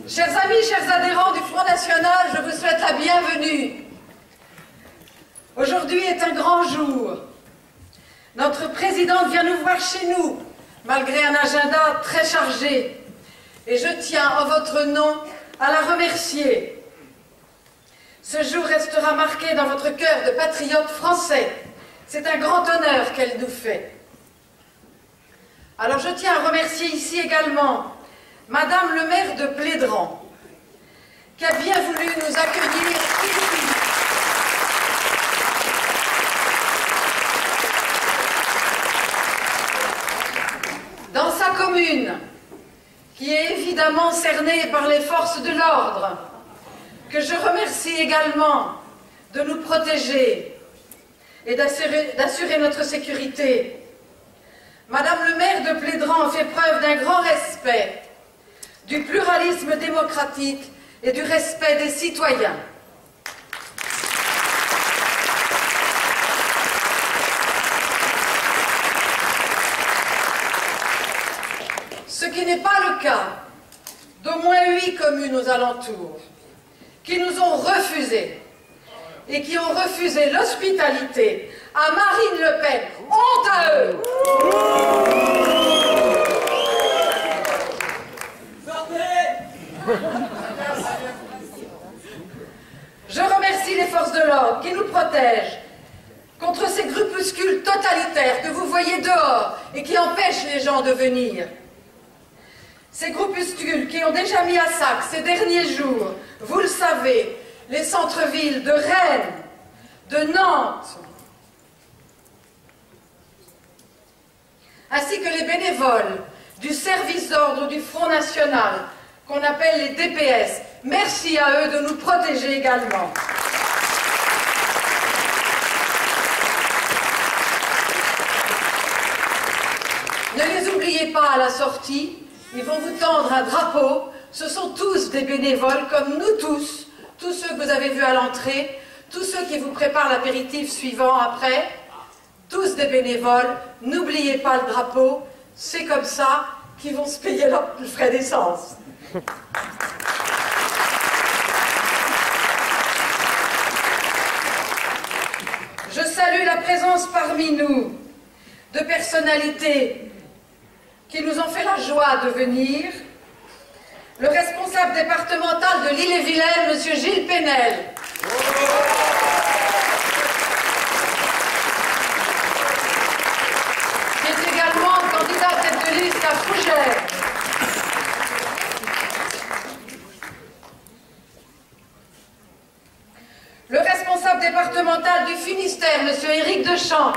Chers amis, chers adhérents du Front National, je vous souhaite la bienvenue. Aujourd'hui est un grand jour. Notre présidente vient nous voir chez nous, malgré un agenda très chargé. Et je tiens, en votre nom, à la remercier. Ce jour restera marqué dans votre cœur de patriotes français. C'est un grand honneur qu'elle nous fait. Alors je tiens à remercier ici également Madame le maire de Plédran, qui a bien voulu nous accueillir ici. Dans sa commune, qui est évidemment cernée par les forces de l'ordre, que je remercie également de nous protéger et d'assurer notre sécurité. Madame le maire de Plédran fait preuve d'un grand respect, du pluralisme démocratique et du respect des citoyens. Ce qui n'est pas le cas d'au moins 8 communes aux alentours, qui nous ont refusé et qui ont refusé l'hospitalité à Marine Le Pen. Honte à eux! Je remercie les forces de l'ordre qui nous protègent contre ces groupuscules totalitaires que vous voyez dehors et qui empêchent les gens de venir. Ces groupuscules qui ont déjà mis à sac ces derniers jours, vous le savez, les centres-villes de Rennes, de Nantes, ainsi que les bénévoles du service d'ordre du Front National, qu'on appelle les DPS. Merci à eux de nous protéger également. Ne les oubliez pas à la sortie, ils vont vous tendre un drapeau. Ce sont tous des bénévoles, comme nous tous ceux que vous avez vus à l'entrée, tous ceux qui vous préparent l'apéritif suivant après, tous des bénévoles. N'oubliez pas le drapeau, c'est comme ça qu'ils vont se payer le frais d'essence. Je salue la présence parmi nous de personnalités qui nous ont fait la joie de venir. Le responsable départemental de l'Ille-et-Vilaine, M. Gilles Pénel. Qui est également candidat tête de liste à Fougères. Le responsable départemental du Finistère, M. Éric Deschamps.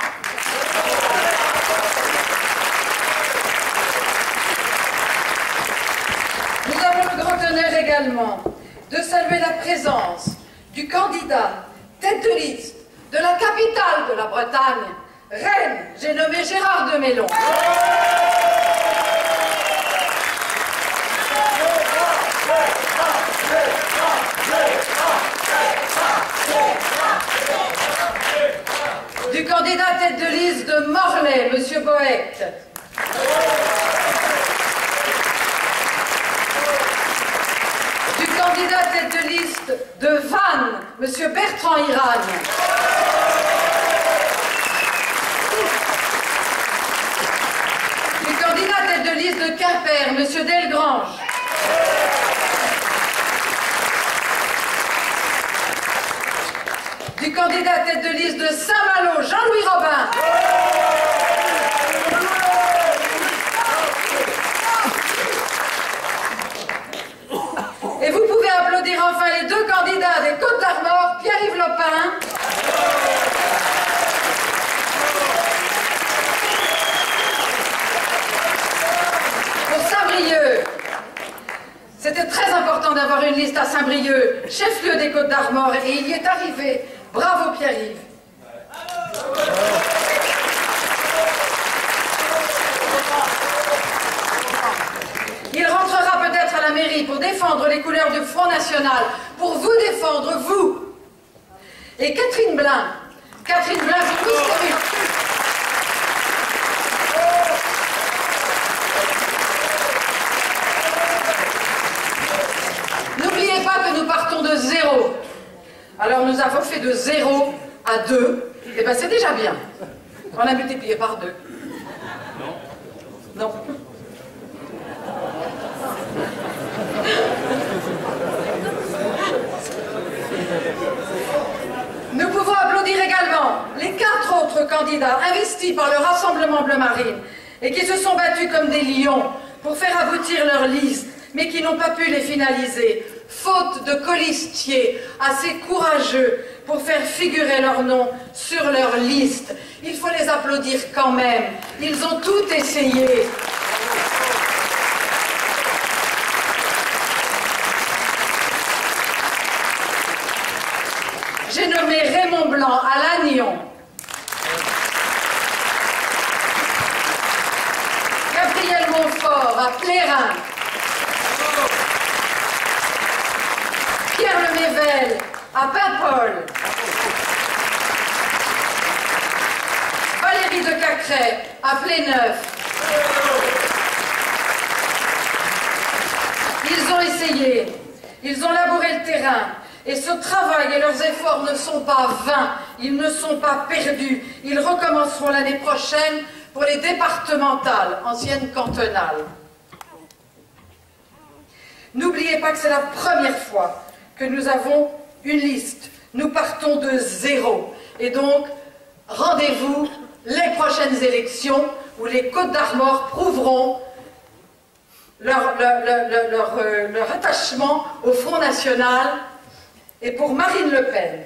Nous avons le grand honneur également de saluer la présence du candidat tête de liste de la capitale de la Bretagne, Rennes. J'ai nommé Gérard Demelon. Du candidat tête de liste de Morlaix, M. Boët. Du candidat tête de liste de Vannes, M. Bertrand Iragne. Du candidat tête de liste de Quimper, M. Delgrange. Du candidat tête de liste de Saint-Malo, Jean-Louis Robin. Et vous pouvez applaudir enfin les 2 candidats des Côtes-d'Armor, Pierre-Yves Lopin pour Saint-Brieuc. C'était très important d'avoir une liste à Saint-Brieuc, chef-lieu des Côtes-d'Armor, et il y est arrivé. Bravo Pierre-Yves. Il rentrera peut-être à la mairie pour défendre les couleurs du Front National, pour vous défendre, vous. Et Catherine Blin, vous tous connue. avons fait de 0 à 2, et bien c'est déjà bien. On a multiplié par 2. Non. Nous pouvons applaudir également les 4 autres candidats investis par le Rassemblement Bleu Marine et qui se sont battus comme des lions pour faire aboutir leur liste, mais qui n'ont pas pu les finaliser, faute de colistiers assez courageux pour faire figurer leur nom sur leur liste. Il faut les applaudir quand même. Ils ont tout essayé. J'ai nommé Raymond Blanc à Lannion, Gabriel Montfort à Plérin, Pierre Lemével à Paimpol, Valérie de Cacrès à Pléneuf. Ils ont essayé, ils ont labouré le terrain. Et ce travail et leurs efforts ne sont pas vains, ils ne sont pas perdus. Ils recommenceront l'année prochaine pour les départementales, anciennes cantonales. N'oubliez pas que c'est la première fois que nous avons une liste. Nous partons de 0. Et donc, rendez-vous les prochaines élections où les Côtes d'Armor prouveront leur attachement au Front National. Et pour Marine Le Pen,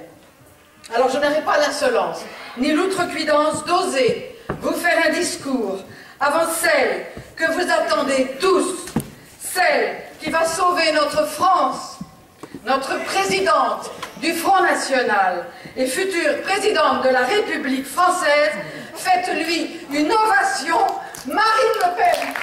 alors je n'aurai pas l'insolence, ni l'outrecuidance d'oser vous faire un discours avant celle que vous attendez tous, celle qui va sauver notre France, notre présidente du Front National et future présidente de la République française. Faites-lui une ovation, Marine Le Pen.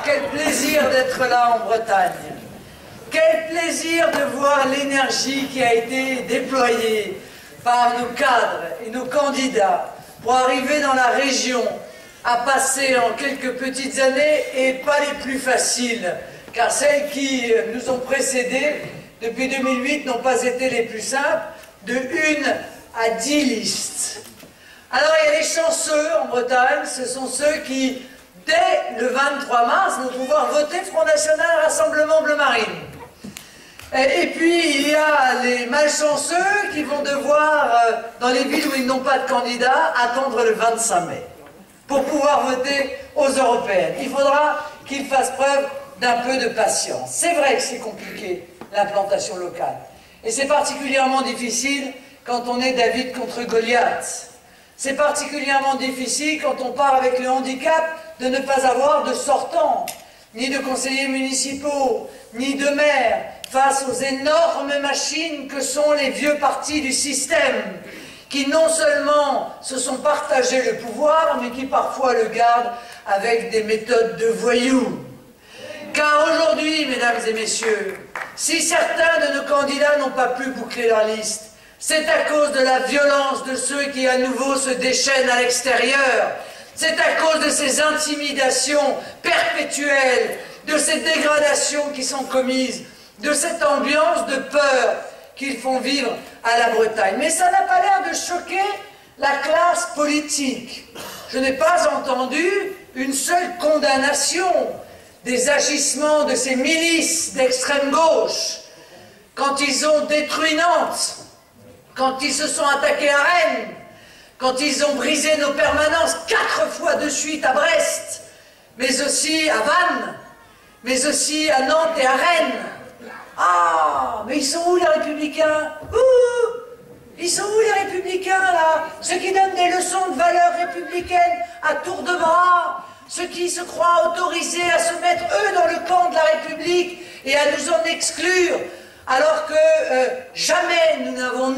Quel plaisir d'être là en Bretagne. Quel plaisir de voir l'énergie qui a été déployée par nos cadres et nos candidats pour arriver dans la région à passer en quelques petites années, et pas les plus faciles, car celles qui nous ont précédés depuis 2008 n'ont pas été les plus simples, de 1 à 10 listes. Alors il y a les chanceux en Bretagne, ce sont ceux qui, dès le 23 mars, vont pouvoir voter Front National Rassemblement Bleu Marine. Et puis, il y a les malchanceux qui vont devoir, dans les villes où ils n'ont pas de candidat, attendre le 25 mai pour pouvoir voter aux européennes. Il faudra qu'ils fassent preuve d'un peu de patience. C'est vrai que c'est compliqué, l'implantation locale. Et c'est particulièrement difficile quand on est David contre Goliath. C'est particulièrement difficile quand on part avec le handicap de ne pas avoir de sortants, ni de conseillers municipaux, ni de maires, face aux énormes machines que sont les vieux partis du système, qui non seulement se sont partagés le pouvoir, mais qui parfois le gardent avec des méthodes de voyous. Car aujourd'hui, mesdames et messieurs, si certains de nos candidats n'ont pas pu boucler leur liste, c'est à cause de la violence de ceux qui à nouveau se déchaînent à l'extérieur. C'est à cause de ces intimidations perpétuelles, de ces dégradations qui sont commises, de cette ambiance de peur qu'ils font vivre à la Bretagne. Mais ça n'a pas l'air de choquer la classe politique. Je n'ai pas entendu une seule condamnation des agissements de ces milices d'extrême gauche, quand ils ont détruit Nantes, quand ils se sont attaqués à Rennes, quand ils ont brisé nos permanences 4 fois de suite à Brest, mais aussi à Vannes, mais aussi à Nantes et à Rennes. Ah, mais ils sont où les Républicains? Ils sont où les Républicains, là? Ceux qui donnent des leçons de valeurs républicaines à tour de bras, ceux qui se croient autorisés à se mettre, eux, dans le camp de la République et à nous en exclure, alors que jamais nous n'avons,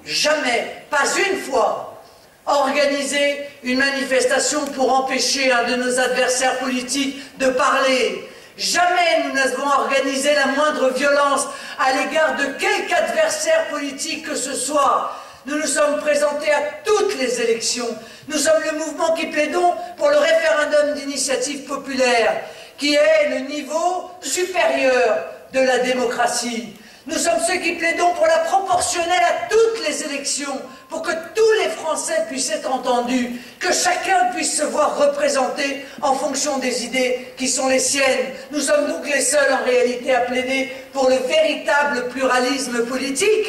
jamais, pas une fois, organisé une manifestation pour empêcher un de nos adversaires politiques de parler. Jamais nous n'avons organisé la moindre violence à l'égard de quelque adversaire politique que ce soit. Nous nous sommes présentés à toutes les élections. Nous sommes le mouvement qui plaidons pour le référendum d'initiative populaire, qui est le niveau supérieur de la démocratie. Nous sommes ceux qui plaidons pour la proportionnelle à toutes les élections, pour que tous les Français puissent être entendus, que chacun puisse se voir représenté en fonction des idées qui sont les siennes. Nous sommes donc les seuls en réalité à plaider pour le véritable pluralisme politique.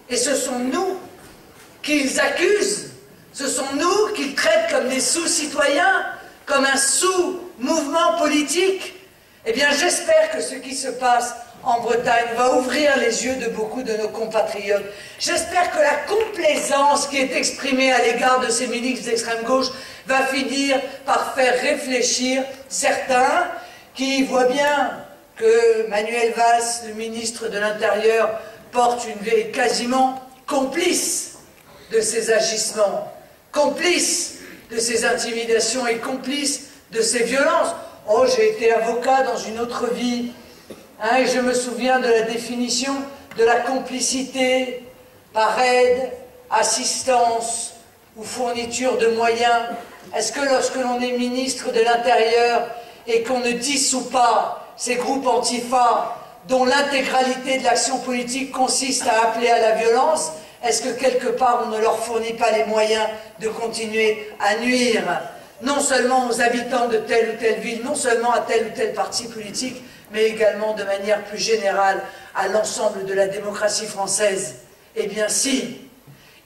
Et ce sont nous qu'ils accusent, ce sont nous qu'ils traitent comme des sous-citoyens, comme un sous-mouvement politique. Eh bien, j'espère que ce qui se passe en Bretagne va ouvrir les yeux de beaucoup de nos compatriotes. J'espère que la complaisance qui est exprimée à l'égard de ces milices d'extrême gauche va finir par faire réfléchir certains qui voient bien que Manuel Valls, le ministre de l'Intérieur, porte une veille quasiment complice de ces agissements, complice de ces intimidations et complice de ces violences. Oh, j'ai été avocat dans une autre vie, hein, et je me souviens de la définition de la complicité par aide, assistance ou fourniture de moyens. Est-ce que lorsque l'on est ministre de l'Intérieur et qu'on ne dissout pas ces groupes antifa dont l'intégralité de l'action politique consiste à appeler à la violence, est-ce que quelque part on ne leur fournit pas les moyens de continuer à nuire non seulement aux habitants de telle ou telle ville, non seulement à tel ou tel parti politique, mais également de manière plus générale à l'ensemble de la démocratie française? Eh bien si,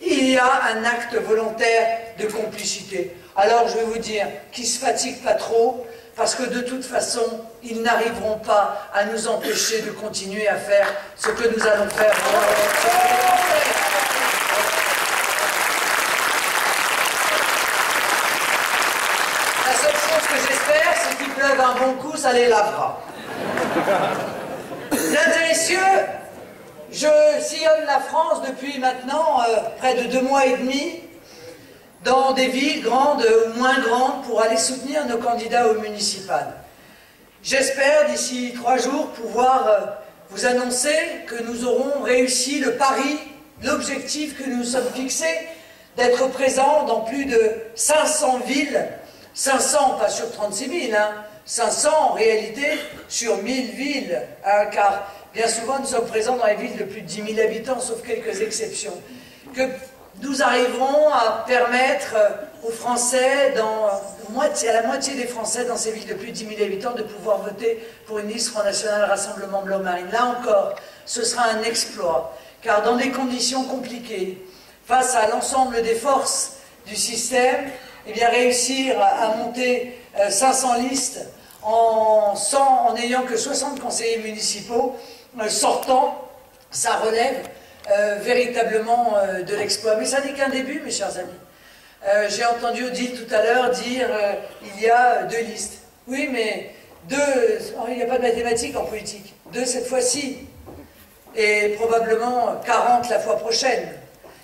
il y a un acte volontaire de complicité. Alors je vais vous dire, qu'ils se fatiguent pas trop, parce que de toute façon, ils n'arriveront pas à nous empêcher de continuer à faire ce que nous allons faire. La seule chose que j'espère, c'est qu'il pleuve un bon coup, ça les lavera. Mesdames et messieurs, je sillonne la France depuis maintenant près de 2 mois et demi, dans des villes grandes ou moins grandes, pour aller soutenir nos candidats aux municipales. J'espère d'ici 3 jours pouvoir vous annoncer que nous aurons réussi le pari, l'objectif que nous nous sommes fixés, d'être présents dans plus de 500 villes, 500 pas sur 36 000, hein, 500 en réalité sur 1000 villes, hein, car bien souvent nous sommes présents dans les villes de plus de 10 000 habitants, sauf quelques exceptions. Que nous arriverons à permettre aux Français, à la moitié des Français dans ces villes de plus de 10 000 habitants, de pouvoir voter pour une liste Front National Rassemblement Bleu-Marine. Là encore, ce sera un exploit, car dans des conditions compliquées, face à l'ensemble des forces du système, eh bien, réussir à monter 500 listes en n'ayant que 60 conseillers municipaux sortants, ça relève véritablement de l'exploit. Mais ça n'est qu'un début, mes chers amis. J'ai entendu Odile tout à l'heure dire il y a 2 listes. Oui, mais 2, il n'y a pas de mathématiques en politique. 2 cette fois-ci, et probablement 40 la fois prochaine.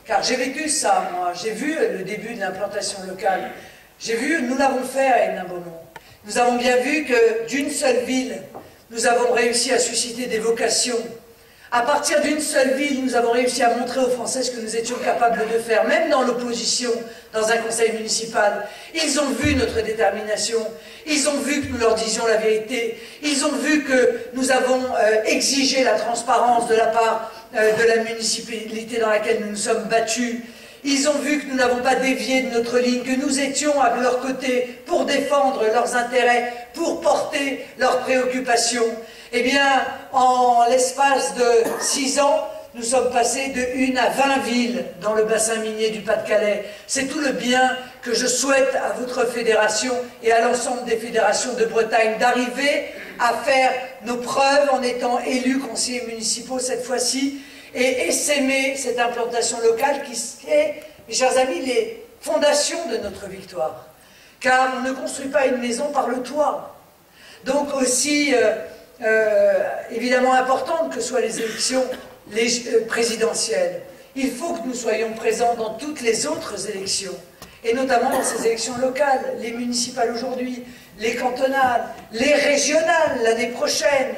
Car j'ai vécu ça, moi. J'ai vu le début de l'implantation locale. J'ai vu, nous l'avons fait à Hénin-Beaumont. Nous avons bien vu que d'une seule ville, nous avons réussi à susciter des vocations. À partir d'une seule ville, nous avons réussi à montrer aux Français ce que nous étions capables de faire, même dans l'opposition, dans un conseil municipal. Ils ont vu notre détermination, ils ont vu que nous leur disions la vérité, ils ont vu que nous avons exigé la transparence de la part de la municipalité dans laquelle nous nous sommes battus. Ils ont vu que nous n'avons pas dévié de notre ligne, que nous étions à leur côté pour défendre leurs intérêts, pour porter leurs préoccupations. Eh bien, en l'espace de 6 ans, nous sommes passés de 1 à 20 villes dans le bassin minier du Pas-de-Calais. C'est tout le bien que je souhaite à votre fédération et à l'ensemble des fédérations de Bretagne, d'arriver à faire nos preuves en étant élus conseillers municipaux cette fois-ci, et essaimer cette implantation locale qui est, mes chers amis, les fondations de notre victoire. Car on ne construit pas une maison par le toit. Donc aussi, évidemment importantes que soient les élections présidentielles, il faut que nous soyons présents dans toutes les autres élections, et notamment dans ces élections locales, les municipales aujourd'hui, les cantonales, les régionales l'année prochaine,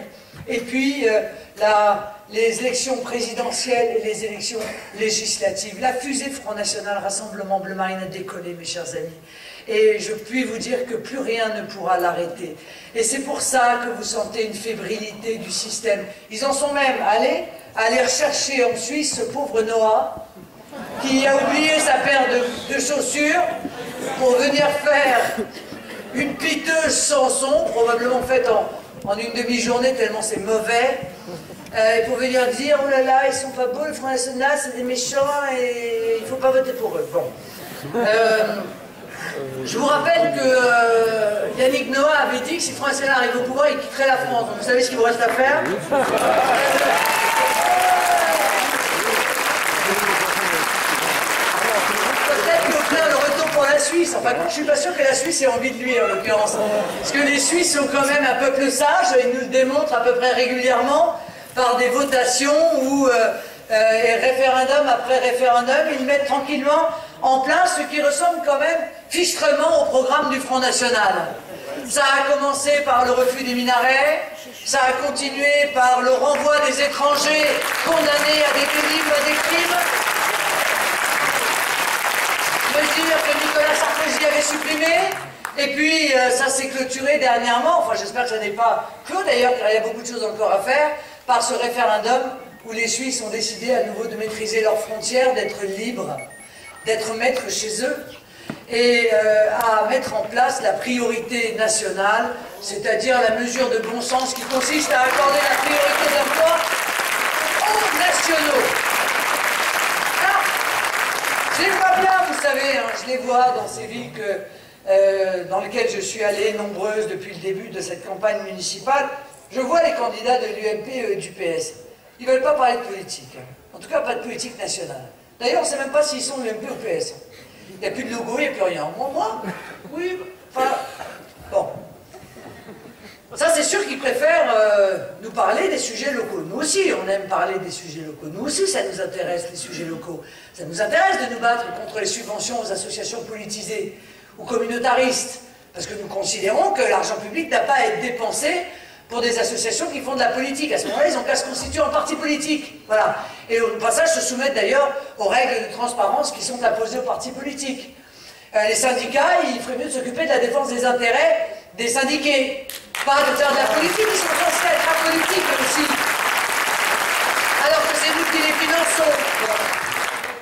et puis les élections présidentielles et les élections législatives. La fusée Front National Rassemblement Bleu Marine a décollé, mes chers amis. Et je puis vous dire que plus rien ne pourra l'arrêter. Et c'est pour ça que vous sentez une fébrilité du système. Ils en sont même allés rechercher en Suisse ce pauvre Noah, qui a oublié sa paire de chaussures pour venir faire une piteuse chanson, probablement faite en une demi-journée tellement c'est mauvais, et pour venir dire « Oh là là, ils sont pas beaux, le Front National, c'est des méchants et il faut pas voter pour eux. » Bon. Je vous rappelle que Yannick Noah avait dit que si le Front National arrive au pouvoir, il quitterait la France. Donc vous savez ce qu'il vous reste à faire? Le retour pour la Suisse. Enfin, je suis pas sûr que la Suisse ait envie de lui, en l'occurrence. Parce que les Suisses sont quand même un peuple sage, ils nous le démontrent à peu près régulièrement par des votations où, référendum après référendum, ils mettent tranquillement en place ce qui ressemble quand même fichtrement au programme du Front National. Ça a commencé par le refus des minarets, ça a continué par le renvoi des étrangers condamnés à des délits ou à des crimes. Mesure que Nicolas Sarkozy avait supprimé, et puis ça s'est clôturé dernièrement, enfin j'espère que ça n'est pas clos d'ailleurs, car il y a beaucoup de choses encore à faire, par ce référendum où les Suisses ont décidé à nouveau de maîtriser leurs frontières, d'être libres, d'être maîtres chez eux, et à mettre en place la priorité nationale, c'est-à-dire la mesure de bon sens qui consiste à accorder la priorité d'emploi aux nationaux. Je les vois bien, vous savez, hein, je les vois dans ces villes dans lesquelles je suis allé, nombreuses depuis le début de cette campagne municipale. Je vois les candidats de l'UMP et du PS. Ils ne veulent pas parler de politique, hein. En tout cas pas de politique nationale. D'ailleurs, on ne sait même pas s'ils sont de l'UMP ou PS. Il n'y a plus de logo, il n'y a plus rien. Moi, oui, enfin, bon. Ça, c'est sûr qu'ils préfèrent nous parler des sujets locaux. Nous aussi, on aime parler des sujets locaux. Nous aussi, ça nous intéresse, les sujets locaux. Ça nous intéresse de nous battre contre les subventions aux associations politisées ou communautaristes. Parce que nous considérons que l'argent public n'a pas à être dépensé pour des associations qui font de la politique. À ce moment-là, ils n'ont qu'à se constituer en parti politique. Voilà. Et au passage, se soumettent d'ailleurs aux règles de transparence qui sont imposées aux partis politiques. Les syndicats, il ferait mieux de s'occuper de la défense des intérêts des syndiqués. Pas de faire de la politique, ils sont censés être apolitiques aussi. Alors que c'est nous qui les finançons.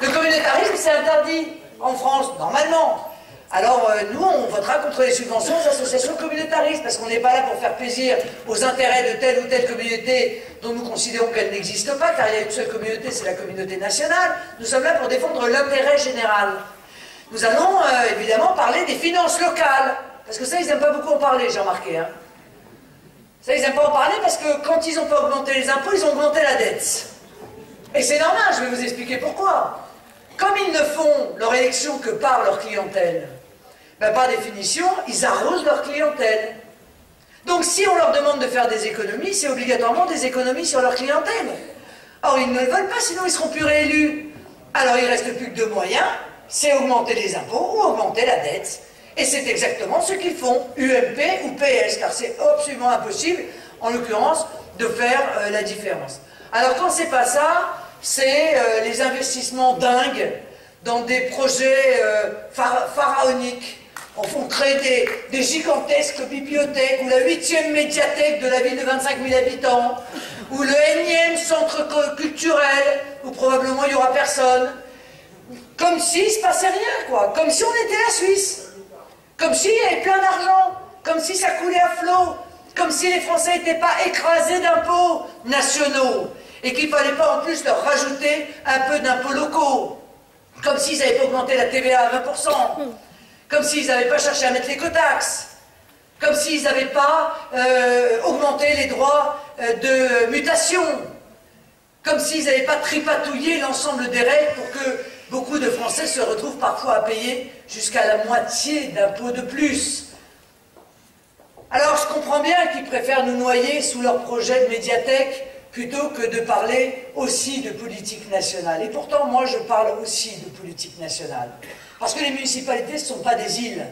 Le communautarisme, c'est interdit en France, normalement. Alors nous, on votera contre les subventions aux associations communautaristes, parce qu'on n'est pas là pour faire plaisir aux intérêts de telle ou telle communauté dont nous considérons qu'elle n'existe pas, car il y a une seule communauté, c'est la communauté nationale. Nous sommes là pour défendre l'intérêt général. Nous allons évidemment parler des finances locales, parce que ça, ils n'aiment pas beaucoup en parler, j'ai remarqué. Hein. Ça, ils n'aiment pas en parler parce que quand ils n'ont pas augmenté les impôts, ils ont augmenté la dette. Et c'est normal, je vais vous expliquer pourquoi. Comme ils ne font leur élection que par leur clientèle, ben, par définition, ils arrosent leur clientèle. Donc si on leur demande de faire des économies, c'est obligatoirement des économies sur leur clientèle. Or, ils ne le veulent pas, sinon ils ne seront plus réélus. Alors, il ne reste plus que deux moyens, c'est augmenter les impôts ou augmenter la dette. Et c'est exactement ce qu'ils font, UMP ou PS, car c'est absolument impossible, en l'occurrence, de faire la différence. Alors quand c'est pas ça, c'est les investissements dingues dans des projets pharaoniques. On crée des gigantesques bibliothèques, ou la 8e médiathèque de la ville de 25 000 habitants, ou le énième centre culturel, où probablement il n'y aura personne, Comme s'il ne se passait rien, quoi. Comme si on était la Suisse. Comme s'il y avait plein d'argent. Comme si ça coulait à flot. Comme si les Français n'étaient pas écrasés d'impôts nationaux. Et qu'il ne fallait pas en plus leur rajouter un peu d'impôts locaux. Comme s'ils n'avaient pas augmenté la TVA à 20%. Comme s'ils n'avaient pas cherché à mettre l'écotaxe. Comme s'ils n'avaient pas augmenté les droits de mutation. Comme s'ils n'avaient pas tripatouillé l'ensemble des règles pour que beaucoup de Français se retrouvent parfois à payer jusqu'à la moitié d'impôts de plus. Alors je comprends bien qu'ils préfèrent nous noyer sous leur projet de médiathèque plutôt que de parler aussi de politique nationale. Et pourtant, moi, je parle aussi de politique nationale. Parce que les municipalités, ce ne sont pas des îles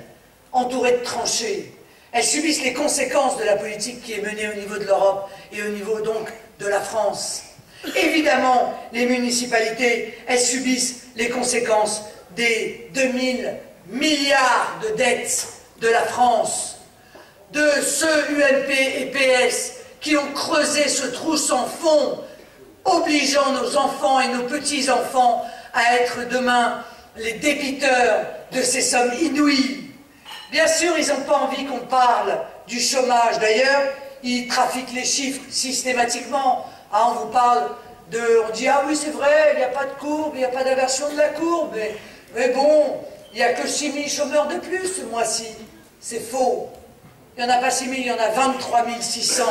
entourées de tranchées. Elles subissent les conséquences de la politique qui est menée au niveau de l'Europe et au niveau donc de la France. Évidemment, les municipalités, elles subissent les conséquences des 2000 milliards de dettes de la France, de ceux UMP et PS qui ont creusé ce trou sans fond, obligeant nos enfants et nos petits-enfants à être demain les débiteurs de ces sommes inouïes. Bien sûr, ils n'ont pas envie qu'on parle du chômage. D'ailleurs, ils trafiquent les chiffres systématiquement. Ah, on vous parle de... On dit, ah oui, c'est vrai, il n'y a pas de courbe, il n'y a pas d'inversion de la courbe. Mais bon, il n'y a que 6 000 chômeurs de plus ce mois-ci. C'est faux. Il n'y en a pas 6 000, il y en a 23 600.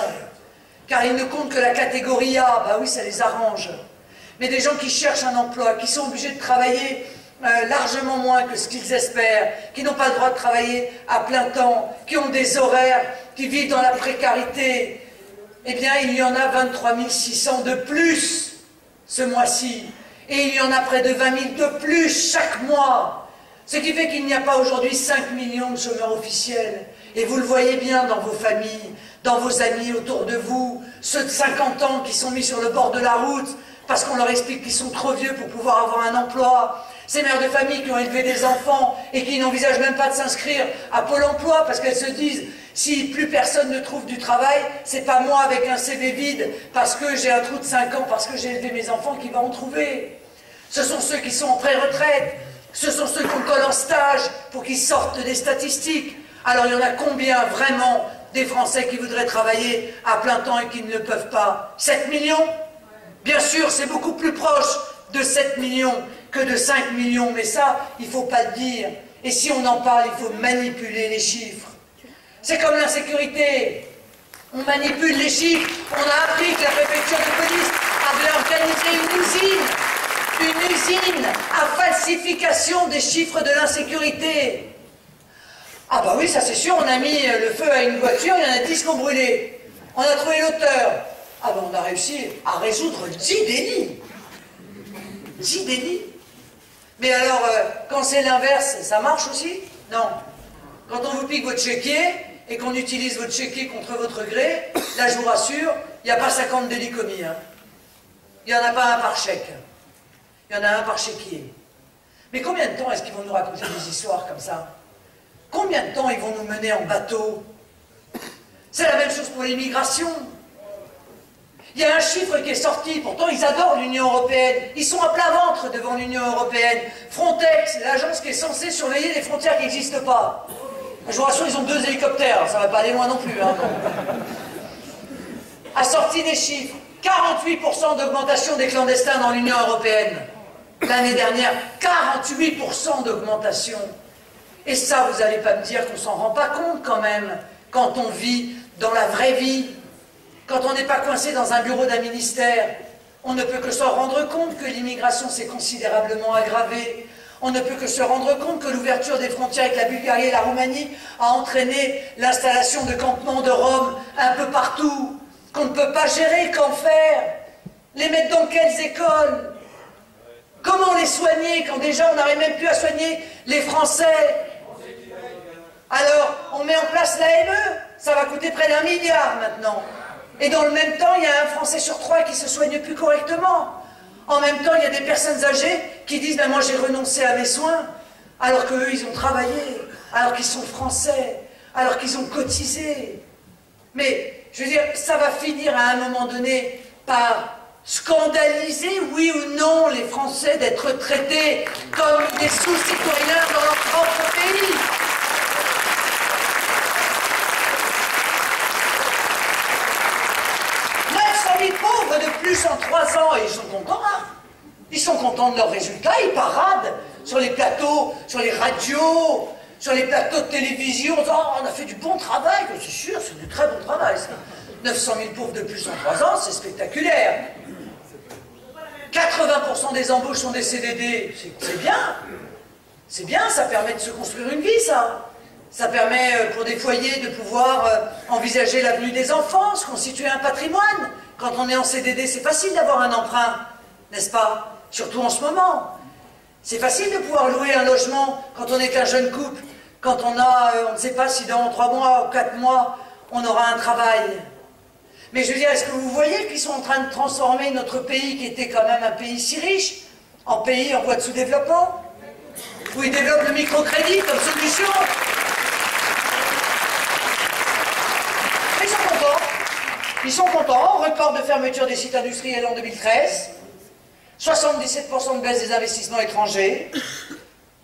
Car ils ne comptent que la catégorie A. Bah oui, ça les arrange. Mais des gens qui cherchent un emploi, qui sont obligés de travailler largement moins que ce qu'ils espèrent, qui n'ont pas le droit de travailler à plein temps, qui ont des horaires, qui vivent dans la précarité, eh bien, il y en a 23 600 de plus ce mois-ci. Et il y en a près de 20 000 de plus chaque mois. Ce qui fait qu'il n'y a pas aujourd'hui 5 millions de chômeurs officiels. Et vous le voyez bien dans vos familles, dans vos amis autour de vous, ceux de 50 ans qui sont mis sur le bord de la route parce qu'on leur explique qu'ils sont trop vieux pour pouvoir avoir un emploi. Ces mères de famille qui ont élevé des enfants et qui n'envisagent même pas de s'inscrire à Pôle emploi parce qu'elles se disent si plus personne ne trouve du travail, c'est pas moi avec un CV vide parce que j'ai un trou de 5 ans, parce que j'ai élevé mes enfants qui va en trouver. Ce sont ceux qui sont en pré-retraite, ce sont ceux qu'on colle en stage pour qu'ils sortent des statistiques. Alors il y en a combien vraiment des Français qui voudraient travailler à plein temps et qui ne le peuvent pas? 7 millions? Bien sûr, c'est beaucoup plus proche de 7 millions que de 5 millions, mais ça, il ne faut pas le dire. Et si on en parle, il faut manipuler les chiffres. C'est comme l'insécurité. On manipule les chiffres. On a appris que la préfecture de police avait organisé une usine à falsification des chiffres de l'insécurité. Ah bah oui, ça c'est sûr, on a mis le feu à une voiture, il y en a 10 qui ont brûlé. On a trouvé l'auteur. Ah bah on a réussi à résoudre 10 délits. 10 délits. Mais alors, quand c'est l'inverse, ça marche aussi? Non. Quand on vous pique votre chéquier et qu'on utilise votre chéquier contre votre gré, là je vous rassure, il n'y a pas 50 délits commis. Hein. Il n'y en a pas un par chèque. Il y en a un par chéquier. Mais combien de temps est-ce qu'ils vont nous raconter des histoires comme ça? Combien de temps ils vont nous mener en bateau? C'est la même chose pour l'immigration. Il y a un chiffre qui est sorti, pourtant ils adorent l'Union européenne. Ils sont à plat ventre devant l'Union européenne. Frontex, l'agence qui est censée surveiller les frontières qui n'existent pas. Je vous rassure, ils ont 2 hélicoptères, ça ne va pas aller loin non plus. Hein. A sorti des chiffres. 48% d'augmentation des clandestins dans l'Union européenne. L'année dernière, 48% d'augmentation. Et ça, vous n'allez pas me dire qu'on ne s'en rend pas compte quand même, quand on vit dans la vraie vie, quand on n'est pas coincé dans un bureau d'un ministère. On ne peut que se rendre compte que l'immigration s'est considérablement aggravée. On ne peut que se rendre compte que l'ouverture des frontières avec la Bulgarie et la Roumanie a entraîné l'installation de campements de Roms un peu partout, qu'on ne peut pas gérer, qu'en faire? Les mettre dans quelles écoles? Comment les soigner quand déjà on n'arrive même plus à soigner les Français? Alors, on met en place l'AME, ça va coûter près d'1 milliard maintenant. Et dans le même temps, il y a un Français sur 3 qui se soigne plus correctement. En même temps, il y a des personnes âgées qui disent ben, « moi j'ai renoncé à mes soins », alors qu'eux, ils ont travaillé, alors qu'ils sont Français, alors qu'ils ont cotisé. Mais, je veux dire, ça va finir à un moment donné par scandaliser, oui ou non, les Français d'être traités comme des sous-citoyens dans leur propre pays? 900 000 pauvres de plus en 3 ans, et ils sont contents, hein? Ils sont contents de leurs résultats, ils paradent sur les plateaux, sur les radios, sur les plateaux de télévision, oh, on a fait du bon travail, c'est sûr, c'est du très bon travail, ça. 900 000 pauvres de plus en 3 ans, c'est spectaculaire. 80% des embauches sont des CDD, c'est bien. C'est bien, ça permet de se construire une vie, ça. Ça permet pour des foyers de pouvoir envisager l'avenir des enfants, se constituer un patrimoine. Quand on est en CDD, c'est facile d'avoir un emprunt, n'est-ce pas? Surtout en ce moment. C'est facile de pouvoir louer un logement quand on est qu'un jeune couple, quand on a, on ne sait pas si dans 3 mois ou 4 mois, on aura un travail. Mais je veux dire, est-ce que vous voyez qu'ils sont en train de transformer notre pays, qui était quand même un pays si riche, en pays en voie de sous-développement, où ils développent le microcrédit comme solution? Ils sont contents. Ils sont contents. Record de fermeture des sites industriels en 2013. 77% de baisse des investissements étrangers.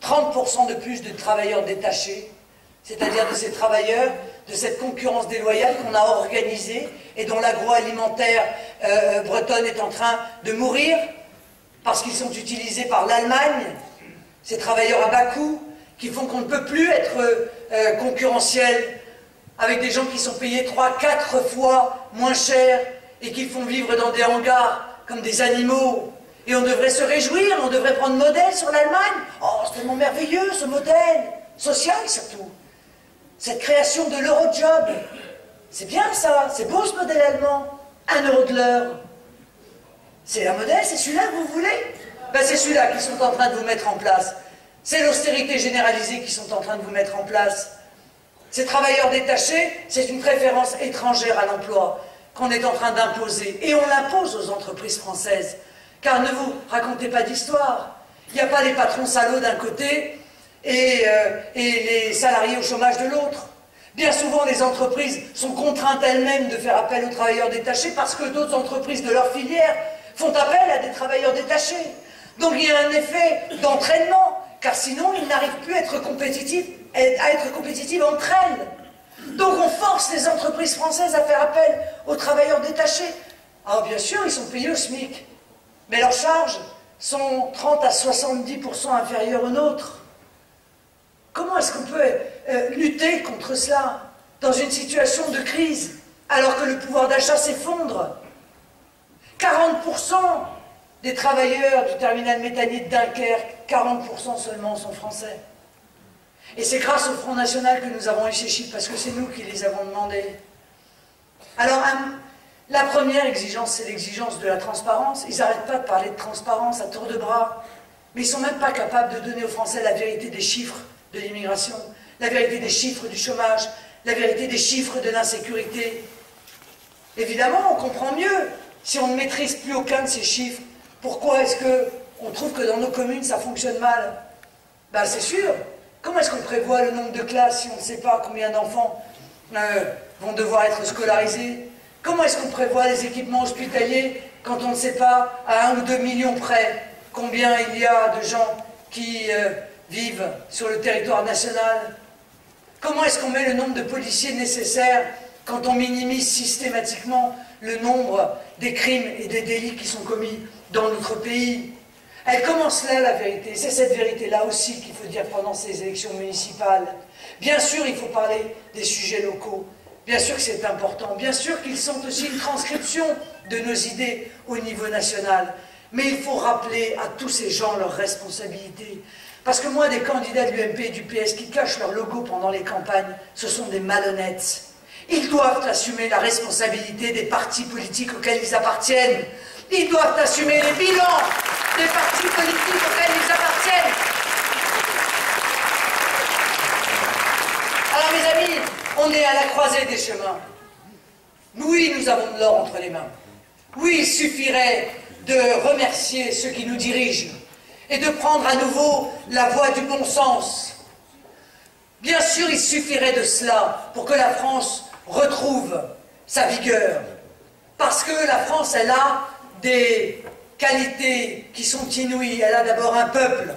30% de plus de travailleurs détachés. C'est-à-dire de ces travailleurs, de cette concurrence déloyale qu'on a organisée et dont l'agroalimentaire bretonne est en train de mourir parce qu'ils sont utilisés par l'Allemagne, ces travailleurs à bas coût qui font qu'on ne peut plus être concurrentiel avec des gens qui sont payés 3-4 fois moins cher et qui font vivre dans des hangars comme des animaux. Et on devrait se réjouir, on devrait prendre modèle sur l'Allemagne. Oh, c'est tellement merveilleux ce modèle, social surtout. Cette création de l'Eurojob, c'est bien ça, c'est beau ce modèle allemand, 1 euro de l'heure. C'est un modèle, c'est celui-là que vous voulez? Ben, c'est celui-là qu'ils sont en train de vous mettre en place. C'est l'austérité généralisée qu'ils sont en train de vous mettre en place. Ces travailleurs détachés, c'est une préférence étrangère à l'emploi qu'on est en train d'imposer. Et on l'impose aux entreprises françaises. Car ne vous racontez pas d'histoire. Il n'y a pas les patrons salauds d'un côté et les salariés au chômage de l'autre. Bien souvent, les entreprises sont contraintes elles-mêmes de faire appel aux travailleurs détachés parce que d'autres entreprises de leur filière font appel à des travailleurs détachés. Donc il y a un effet d'entraînement, car sinon ils n'arrivent plus à être compétitifs entre elles. Donc on force les entreprises françaises à faire appel aux travailleurs détachés. Alors bien sûr, ils sont payés au SMIC, mais leurs charges sont 30 à 70% inférieures aux nôtres. Comment est-ce qu'on peut lutter contre cela dans une situation de crise, alors que le pouvoir d'achat s'effondre? 40% des travailleurs du terminal méthanier de Dunkerque, 40% seulement sont français. Et c'est grâce au Front National que nous avons eu ces chiffres, parce que c'est nous qui les avons demandés. Alors, la première exigence, c'est l'exigence de la transparence. Ils n'arrêtent pas de parler de transparence à tour de bras, mais ils ne sont même pas capables de donner aux Français la vérité des chiffres de l'immigration, la vérité des chiffres du chômage, la vérité des chiffres de l'insécurité. Évidemment, on comprend mieux si on ne maîtrise plus aucun de ces chiffres. Pourquoi est-ce qu'on trouve que dans nos communes, ça fonctionne mal? Ben, c'est sûr. Comment est-ce qu'on prévoit le nombre de classes si on ne sait pas combien d'enfants vont devoir être scolarisés? Comment est-ce qu'on prévoit les équipements hospitaliers quand on ne sait pas à 1 ou 2 millions près combien il y a de gens qui vivent sur le territoire national? Comment est-ce qu'on met le nombre de policiers nécessaires quand on minimise systématiquement le nombre des crimes et des délits qui sont commis dans notre pays? Elle commence là, la vérité. C'est cette vérité-là aussi qu'il faut dire pendant ces élections municipales. Bien sûr, il faut parler des sujets locaux. Bien sûr que c'est important. Bien sûr qu'ils sont aussi une transcription de nos idées au niveau national. Mais il faut rappeler à tous ces gens leurs responsabilités. Parce que moi, des candidats de l'UMP et du PS qui cachent leur logo pendant les campagnes, ce sont des malhonnêtes. Ils doivent assumer la responsabilité des partis politiques auxquels ils appartiennent. Ils doivent assumer les bilans des partis politiques auxquels ils appartiennent. Alors mes amis, on est à la croisée des chemins. Oui, nous avons de l'or entre les mains. Oui, il suffirait de remercier ceux qui nous dirigent et de prendre à nouveau la voie du bon sens. Bien sûr, il suffirait de cela pour que la France retrouve sa vigueur. Parce que la France, elle a des qualités qui sont inouïes. Elle a d'abord un peuple,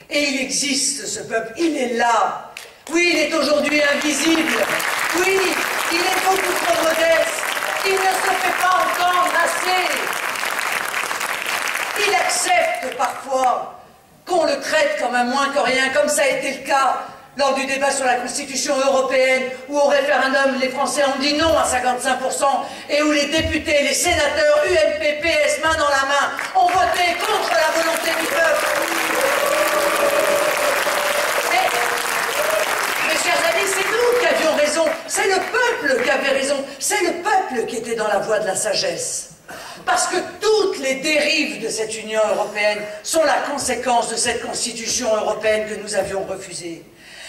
et il existe ce peuple, il est là. Oui, il est aujourd'hui invisible, oui, il est beaucoup trop modeste, il ne se fait pas entendre assez. Il accepte parfois qu'on le traite comme un moins que rien, comme ça a été le cas lors du débat sur la Constitution européenne, où au référendum, les Français ont dit non à 55%, et où les députés, les sénateurs, UMP, PS, main dans la main, ont voté contre la volonté du peuple. Et, mes chers amis, c'est nous qui avions raison, c'est le peuple qui avait raison, c'est le peuple qui était dans la voie de la sagesse. Parce que toutes les dérives de cette Union européenne sont la conséquence de cette Constitution européenne que nous avions refusée.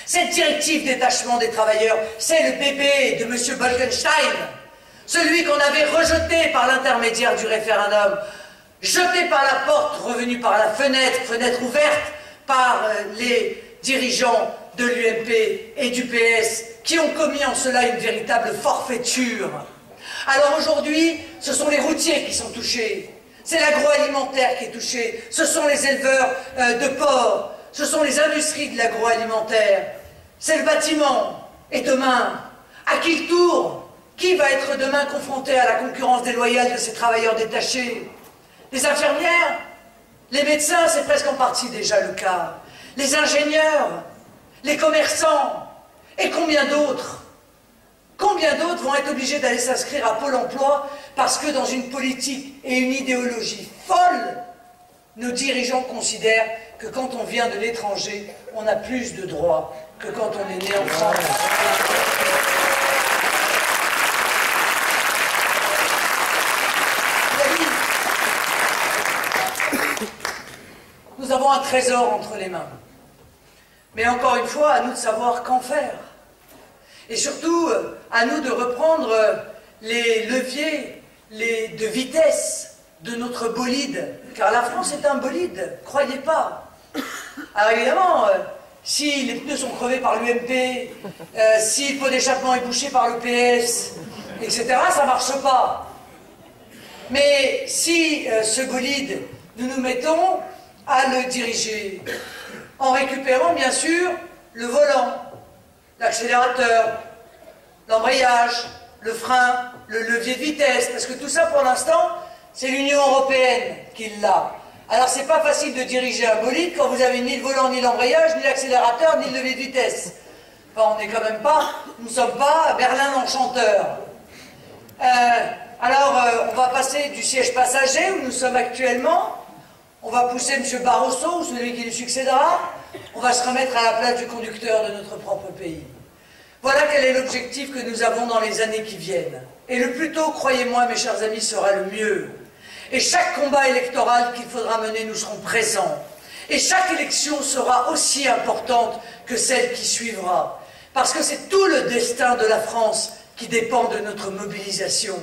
Cette directive détachement des travailleurs, c'est le bébé de M. Bolkestein, celui qu'on avait rejeté par l'intermédiaire du référendum, jeté par la porte, revenu par la fenêtre, fenêtre ouverte par les dirigeants de l'UMP et du PS, qui ont commis en cela une véritable forfaiture. Alors aujourd'hui, ce sont les routiers qui sont touchés, c'est l'agroalimentaire qui est touché, ce sont les éleveurs de porc, ce sont les industries de l'agroalimentaire, c'est le bâtiment. Et demain, à qui le tour? Qui va être demain confronté à la concurrence déloyale de ces travailleurs détachés? Les infirmières? Les médecins, c'est presque en partie déjà le cas. Les ingénieurs? Les commerçants? Et combien d'autres? Combien d'autres vont être obligés d'aller s'inscrire à Pôle emploi parce que dans une politique et une idéologie folle, nos dirigeants considèrent que quand on vient de l'étranger, on a plus de droits que quand on est né en France. Nous avons un trésor entre les mains. Mais encore une fois, à nous de savoir qu'en faire. Et surtout, à nous de reprendre les leviers de vitesse de notre bolide. Car la France est un bolide, croyez pas. Alors évidemment, si les pneus sont crevés par l'UMP, si le pot d'échappement est bouché par le PS, etc., ça ne marche pas. Mais si ce bolide, nous nous mettons à le diriger, en récupérant bien sûr le volant, l'accélérateur, l'embrayage, le frein, le levier de vitesse, parce que tout ça pour l'instant, c'est l'Union européenne qui l'a. Alors c'est pas facile de diriger un bolide quand vous avez ni le volant, ni l'embrayage, ni l'accélérateur, ni le levier de vitesse. Enfin, on n'est quand même pas, nous ne sommes pas Berlin l'Enchanteur. On va passer du siège passager où nous sommes actuellement, on va pousser M. Barroso, ou celui qui lui succédera, on va se remettre à la place du conducteur de notre propre pays. Voilà quel est l'objectif que nous avons dans les années qui viennent. Et le plus tôt, croyez-moi, mes chers amis, sera le mieux. Et chaque combat électoral qu'il faudra mener, nous serons présents. Et chaque élection sera aussi importante que celle qui suivra. Parce que c'est tout le destin de la France qui dépend de notre mobilisation.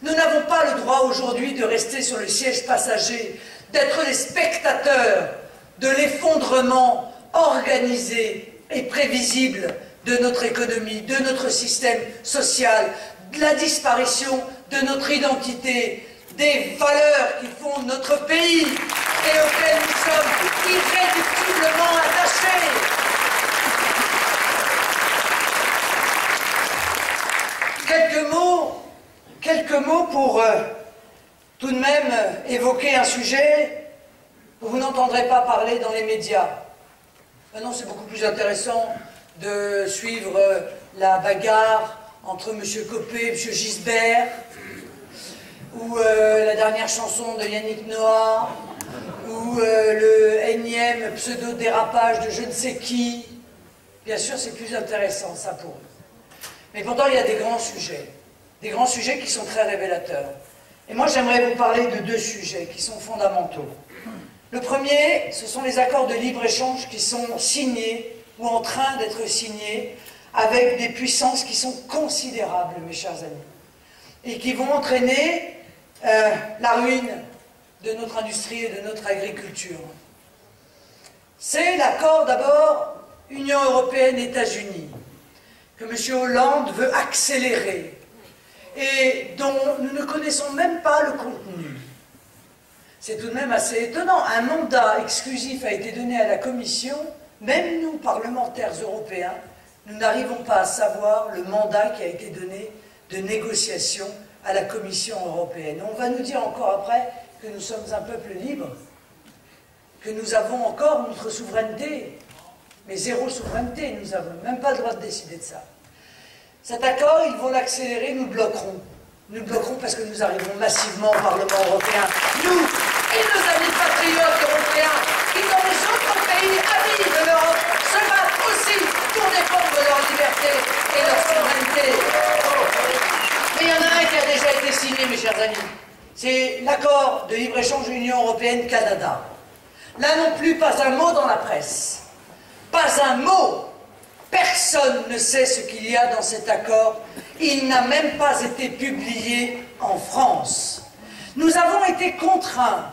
Nous n'avons pas le droit aujourd'hui de rester sur le siège passager, d'être les spectateurs de l'effondrement organisé et prévisible de notre économie, de notre système social, de la disparition de notre identité, des valeurs qui font notre pays et auxquelles nous sommes irréductiblement attachés. Quelques mots pour tout de même évoquer un sujet où vous n'entendrez pas parler dans les médias. Maintenant, c'est beaucoup plus intéressant de suivre la bagarre entre M. Copé et M. Gisbert, ou la dernière chanson de Yannick Noah, ou le énième pseudo-dérapage de je ne sais qui. Bien sûr, c'est plus intéressant, ça, pour eux. Mais pourtant, il y a des grands sujets qui sont très révélateurs. Et moi, j'aimerais vous parler de deux sujets qui sont fondamentaux. Le premier, ce sont les accords de libre-échange qui sont signés, ou en train d'être signés, avec des puissances qui sont considérables, mes chers amis, et qui vont entraîner la ruine de notre industrie et de notre agriculture. C'est l'accord d'abord Union européenne-États-Unis, que M. Hollande veut accélérer, et dont nous ne connaissons même pas le contenu. C'est tout de même assez étonnant. Un mandat exclusif a été donné à la Commission. Même nous, parlementaires européens, nous n'arrivons pas à savoir le mandat qui a été donné de négociation à la Commission européenne. On va nous dire encore après que nous sommes un peuple libre, que nous avons encore notre souveraineté, mais zéro souveraineté, nous n'avons même pas le droit de décider de ça. Cet accord, ils vont l'accélérer, nous le bloquerons. Nous le bloquerons parce que nous arrivons massivement au Parlement européen, nous et nos amis patriotes européens, qui dans les autres pays amis de l'Europe se battent aussi pour défendre leur liberté et leur souveraineté. Mais il y en a un qui a déjà été signé, mes chers amis. C'est l'accord de libre-échange de l'Union européenne-Canada. Là non plus, pas un mot dans la presse. Pas un mot. Personne ne sait ce qu'il y a dans cet accord. Il n'a même pas été publié en France. Nous avons été contraints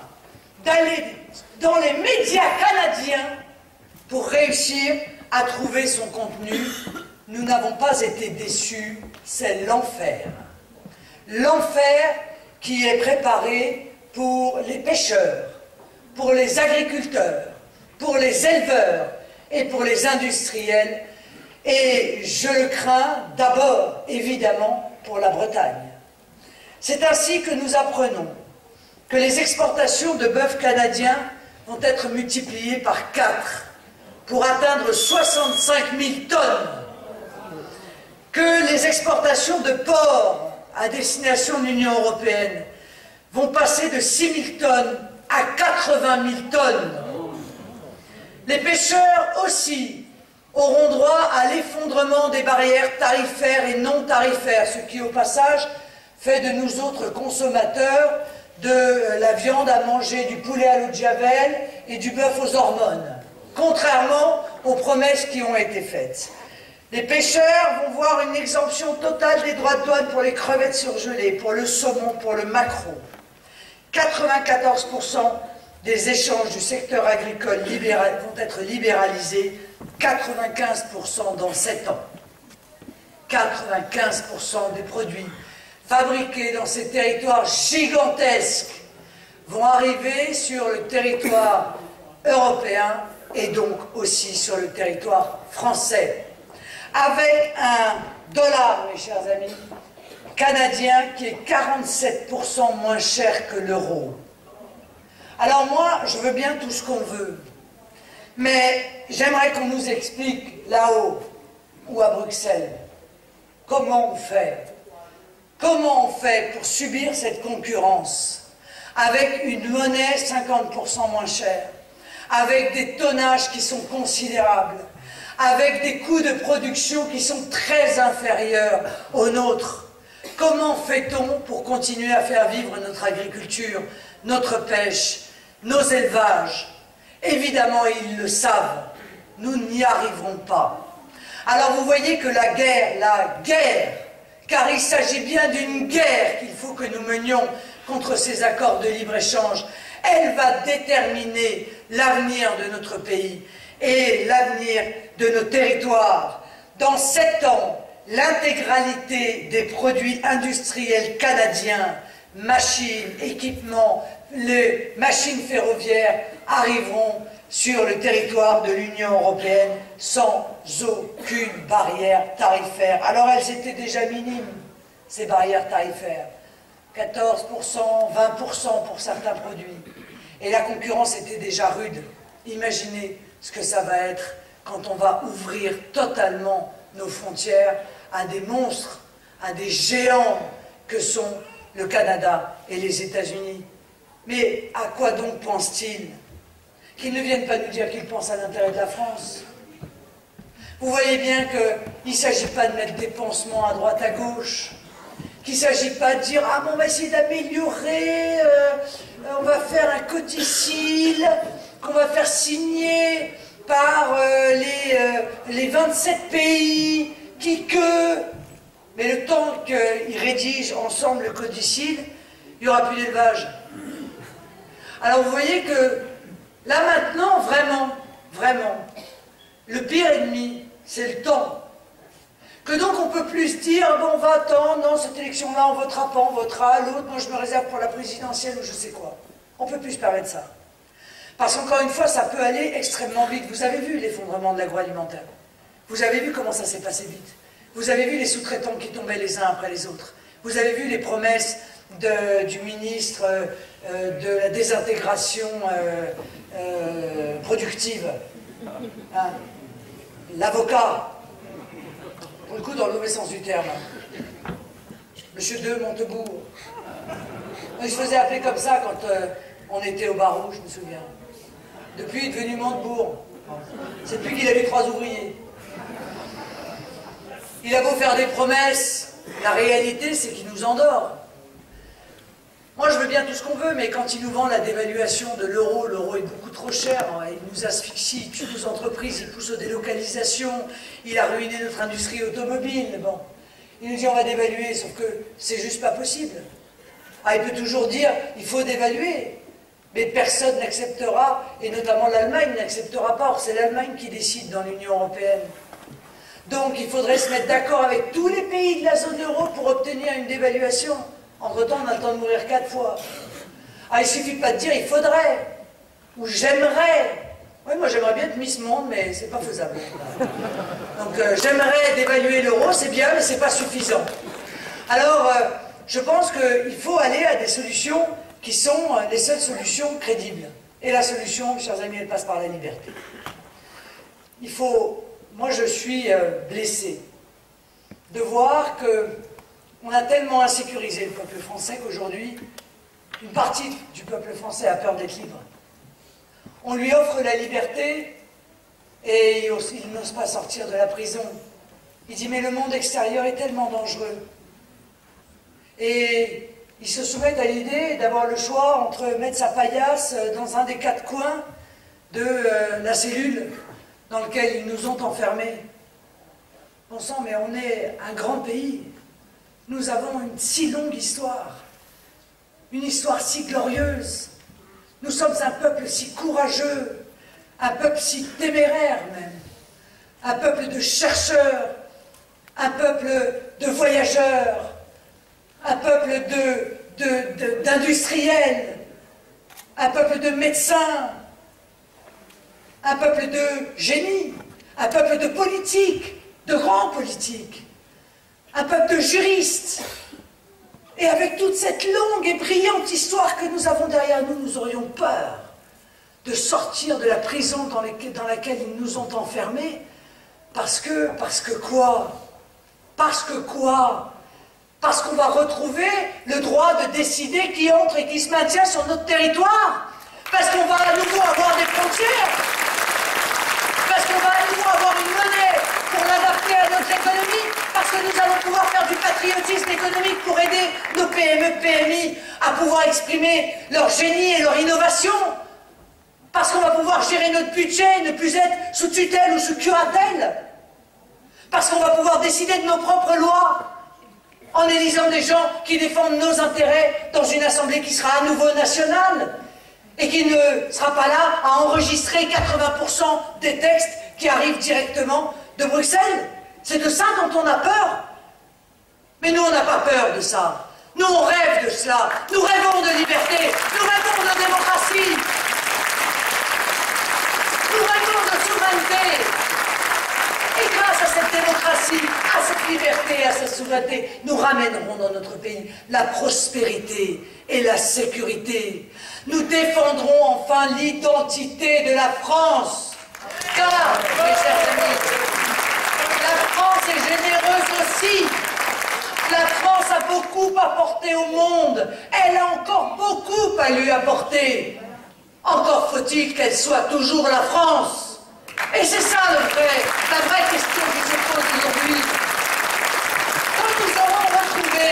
d'aller dans les médias canadiens pour réussir à trouver son contenu. Nous n'avons pas été déçus, c'est l'enfer. L'enfer qui est préparé pour les pêcheurs, pour les agriculteurs, pour les éleveurs et pour les industriels. Et je le crains d'abord, évidemment, pour la Bretagne. C'est ainsi que nous apprenons que les exportations de bœuf canadien vont être multipliées par 4 pour atteindre 65 000 tonnes. Que les exportations de porc à destination de l'Union européenne vont passer de 6 000 tonnes à 80 000 tonnes. Les pêcheurs aussi auront droit à l'effondrement des barrières tarifaires et non tarifaires, ce qui au passage fait de nous autres consommateurs de la viande à manger, du poulet à l'eau de javel et du bœuf aux hormones, contrairement aux promesses qui ont été faites. Les pêcheurs vont voir une exemption totale des droits de douane pour les crevettes surgelées, pour le saumon, pour le maquereau. 94% des échanges du secteur agricole vont être libéralisés, 95% dans 7 ans. 95% des produits fabriqués dans ces territoires gigantesques vont arriver sur le territoire européen et donc aussi sur le territoire français. Avec un dollar, mes chers amis, canadien qui est 47% moins cher que l'euro. Alors moi, je veux bien tout ce qu'on veut, mais j'aimerais qu'on nous explique là-haut ou à Bruxelles comment on fait. Comment on fait pour subir cette concurrence avec une monnaie 50% moins chère, avec des tonnages qui sont considérables, avec des coûts de production qui sont très inférieurs aux nôtres? Comment fait-on pour continuer à faire vivre notre agriculture, notre pêche, nos élevages? Évidemment, ils le savent, nous n'y arriverons pas. Alors vous voyez que la guerre, car il s'agit bien d'une guerre qu'il faut que nous menions contre ces accords de libre-échange, elle va déterminer l'avenir de notre pays et l'avenir de nos territoires. Dans 7 ans, l'intégralité des produits industriels canadiens, machines, équipements, les machines ferroviaires arriveront sur le territoire de l'Union européenne sans aucune barrière tarifaire. Alors elles étaient déjà minimes, ces barrières tarifaires. 14%, 20% pour certains produits. Et la concurrence était déjà rude. Imaginez ce que ça va être quand on va ouvrir totalement nos frontières à des monstres, à des géants que sont le Canada et les États-Unis. Mais à quoi donc pensent-ils? Qu'ils ne viennent pas nous dire qu'ils pensent à l'intérêt de la France. Vous voyez bien qu'il ne s'agit pas de mettre des pansements à droite à gauche, qu'il ne s'agit pas de dire « Ah bon, on va essayer d'améliorer, on va faire un codicile qu'on va faire signer par les 27 pays qui que... » Mais le temps qu'ils rédigent ensemble le codicile, il n'y aura plus d'élevage. Alors vous voyez que là maintenant, vraiment, le pire ennemi, c'est le temps. Que donc on ne peut plus se dire, bon on va attendre, non cette élection-là on votera pas, on votera, l'autre, moi je me réserve pour la présidentielle ou je sais quoi. On ne peut plus se permettre ça. Parce qu'encore une fois, ça peut aller extrêmement vite. Vous avez vu l'effondrement de l'agroalimentaire. Vous avez vu comment ça s'est passé vite. Vous avez vu les sous-traitants qui tombaient les uns après les autres. Vous avez vu les promesses du ministre de la désintégration productive. Hein? L'avocat, pour le coup dans le mauvais sens du terme. Monsieur De Montebourg. Il se faisait appeler comme ça quand on était au barreau, je me souviens. Depuis, il est devenu Montebourg. C'est depuis qu'il a eu 3 ouvriers. Il a beau faire des promesses, la réalité, c'est qu'il nous endort. Moi, je veux bien tout ce qu'on veut, mais quand il nous vend la dévaluation de l'euro, l'euro est beaucoup trop cher, il nous asphyxie, il tue nos entreprises, il pousse aux délocalisations, il a ruiné notre industrie automobile. Bon, il nous dit on va dévaluer, sauf que c'est juste pas possible. Ah, il peut toujours dire il faut dévaluer, mais personne n'acceptera, et notamment l'Allemagne n'acceptera pas. Or, c'est l'Allemagne qui décide dans l'Union européenne. Donc, il faudrait se mettre d'accord avec tous les pays de la zone euro pour obtenir une dévaluation. Entre-temps, on a le temps de mourir 4 fois. Ah, il suffit pas de dire il faudrait, ou j'aimerais. Oui, moi j'aimerais bien être Miss Monde, mais c'est pas faisable. Donc j'aimerais dévaluer l'euro, c'est bien, mais c'est pas suffisant. Alors, je pense qu'il faut aller à des solutions qui sont les seules solutions crédibles. Et la solution, chers amis, elle passe par la liberté. Il faut... Moi, je suis blessé de voir que on a tellement insécurisé le peuple français qu'aujourd'hui, une partie du peuple français a peur d'être libre. On lui offre la liberté et il n'ose pas sortir de la prison. Il dit, mais le monde extérieur est tellement dangereux. Et il se soumet à l'idée d'avoir le choix entre mettre sa paillasse dans un des 4 coins de la cellule dans lequel ils nous ont enfermés. Bon sang, mais on est un grand pays. Nous avons une si longue histoire, une histoire si glorieuse. Nous sommes un peuple si courageux, un peuple si téméraire même, un peuple de chercheurs, un peuple de voyageurs, un peuple d'industriels, un peuple de médecins, un peuple de génie, un peuple de politiques, de grands politiques, un peuple de juristes. Et avec toute cette longue et brillante histoire que nous avons derrière nous, nous aurions peur de sortir de la prison dans laquelle ils nous ont enfermés. Parce que quoi? Parce que quoi? Parce qu'on va retrouver le droit de décider qui entre et qui se maintient sur notre territoire. Parce qu'on va à nouveau avoir des frontières. Parce qu'on va à nouveau avoir une monnaie pour l'adapter à notre économie. Parce que nous allons pouvoir faire du patriotisme économique pour aider nos PME, PMI à pouvoir exprimer leur génie et leur innovation. Parce qu'on va pouvoir gérer notre budget, ne plus être sous tutelle ou sous curatelle. Parce qu'on va pouvoir décider de nos propres lois en élisant des gens qui défendent nos intérêts dans une assemblée qui sera à nouveau nationale et qui ne sera pas là à enregistrer 80% des textes qui arrivent directement de Bruxelles. C'est de ça dont on a peur. Mais nous, on n'a pas peur de ça. Nous, on rêve de cela. Nous rêvons de liberté. Nous rêvons de démocratie. Nous rêvons de souveraineté. Et grâce à cette démocratie, à cette liberté, à cette souveraineté, nous ramènerons dans notre pays la prospérité et la sécurité. Nous défendrons enfin l'identité de la France. Car, mes chers amis, la France est généreuse aussi. La France a beaucoup apporté au monde. Elle a encore beaucoup à lui apporter. Encore faut-il qu'elle soit toujours la France. Et c'est ça la vraie question qui se pose aujourd'hui. Quand nous aurons retrouvé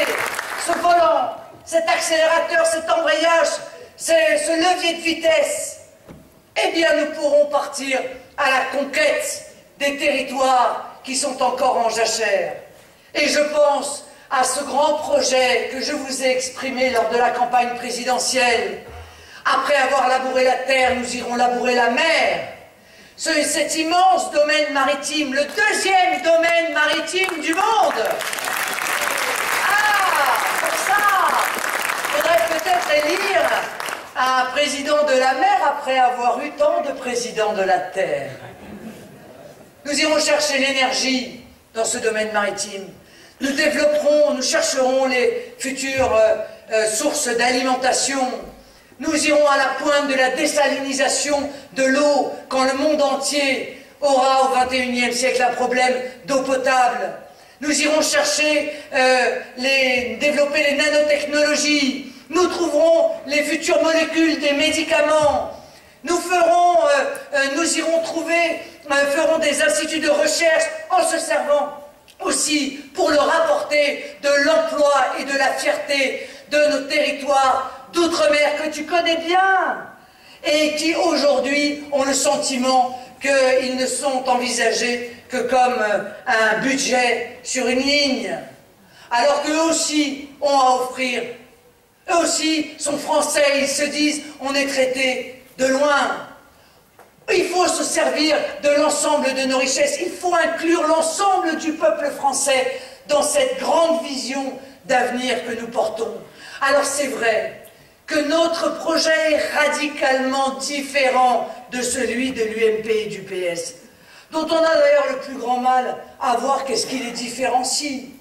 ce volant, cet accélérateur, cet embrayage, ce levier de vitesse, eh bien nous pourrons partir à la conquête des territoires qui sont encore en jachère. Et je pense à ce grand projet que je vous ai exprimé lors de la campagne présidentielle. Après avoir labouré la terre, nous irons labourer la mer. Cet immense domaine maritime, le 2e domaine maritime du monde. Ah, pour ça, il faudrait peut-être lire un président de la mer après avoir eu tant de présidents de la terre. Nous irons chercher l'énergie dans ce domaine maritime. Nous développerons, nous chercherons les futures sources d'alimentation. Nous irons à la pointe de la désalinisation de l'eau quand le monde entier aura au XXIe siècle un problème d'eau potable. Nous irons chercher, développer les nanotechnologies. Nous trouverons les futures molécules des médicaments. Nous ferons des instituts de recherche en se servant aussi pour leur apporter de l'emploi et de la fierté de nos territoires d'outre-mer que tu connais bien et qui aujourd'hui ont le sentiment qu'ils ne sont envisagés que comme un budget sur une ligne, alors qu'eux aussi ont à offrir. Eux aussi sont français, ils se disent on est traités de loin. Il faut se servir de l'ensemble de nos richesses, il faut inclure l'ensemble du peuple français dans cette grande vision d'avenir que nous portons. Alors c'est vrai que notre projet est radicalement différent de celui de l'UMP et du PS, dont on a d'ailleurs le plus grand mal à voir qu'est-ce qui les différencie.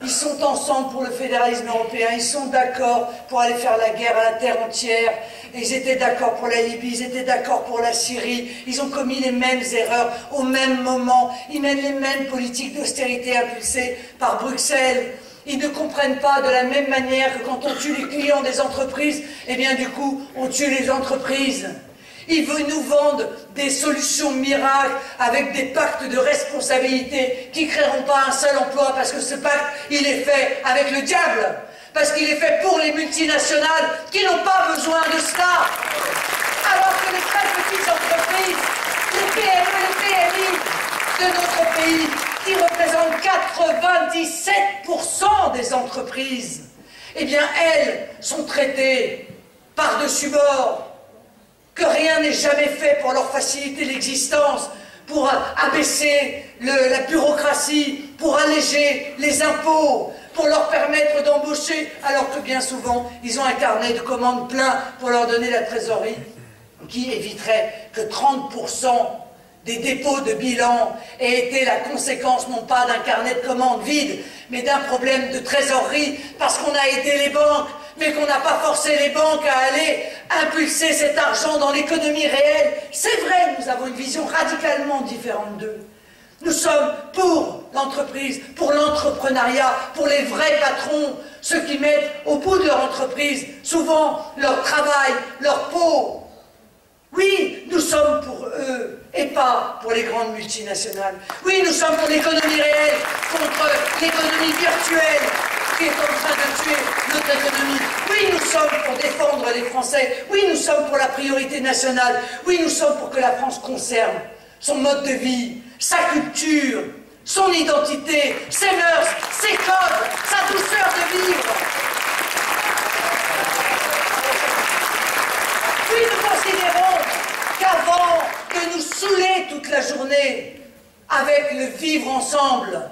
Ils sont ensemble pour le fédéralisme européen, ils sont d'accord pour aller faire la guerre à la terre entière, ils étaient d'accord pour la Libye, ils étaient d'accord pour la Syrie, ils ont commis les mêmes erreurs au même moment, ils mènent les mêmes politiques d'austérité impulsées par Bruxelles. Ils ne comprennent pas de la même manière que quand on tue les clients des entreprises, eh bien du coup, on tue les entreprises. Ils veulent nous vendre des solutions miracles avec des pactes de responsabilité qui ne créeront pas un seul emploi parce que ce pacte, il est fait avec le diable. Parce qu'il est fait pour les multinationales qui n'ont pas besoin de cela. Alors que les très petites entreprises, les PME, les PMI de notre pays, qui représentent 97% des entreprises, eh bien elles sont traitées par-dessus bord. Que rien n'est jamais fait pour leur faciliter l'existence, pour abaisser la bureaucratie, pour alléger les impôts, pour leur permettre d'embaucher, alors que bien souvent, ils ont un carnet de commandes plein pour leur donner la trésorerie, qui éviterait que 30% des dépôts de bilan aient été la conséquence non pas d'un carnet de commandes vide, mais d'un problème de trésorerie, parce qu'on a aidé les banques, mais qu'on n'a pas forcé les banques à aller impulser cet argent dans l'économie réelle. C'est vrai, nous avons une vision radicalement différente d'eux. Nous sommes pour l'entreprise, pour l'entrepreneuriat, pour les vrais patrons, ceux qui mettent au bout de leur entreprise souvent leur travail, leur peau. Oui, nous sommes pour eux et pas pour les grandes multinationales. Oui, nous sommes pour l'économie réelle contre l'économie virtuelle qui est en train de tuer notre économie. Oui, nous sommes pour défendre les Français. Oui, nous sommes pour la priorité nationale. Oui, nous sommes pour que la France conserve son mode de vie, sa culture, son identité, ses mœurs, ses codes, sa douceur de vivre. Oui, nous considérons qu'avant de nous saouler toute la journée avec le vivre ensemble,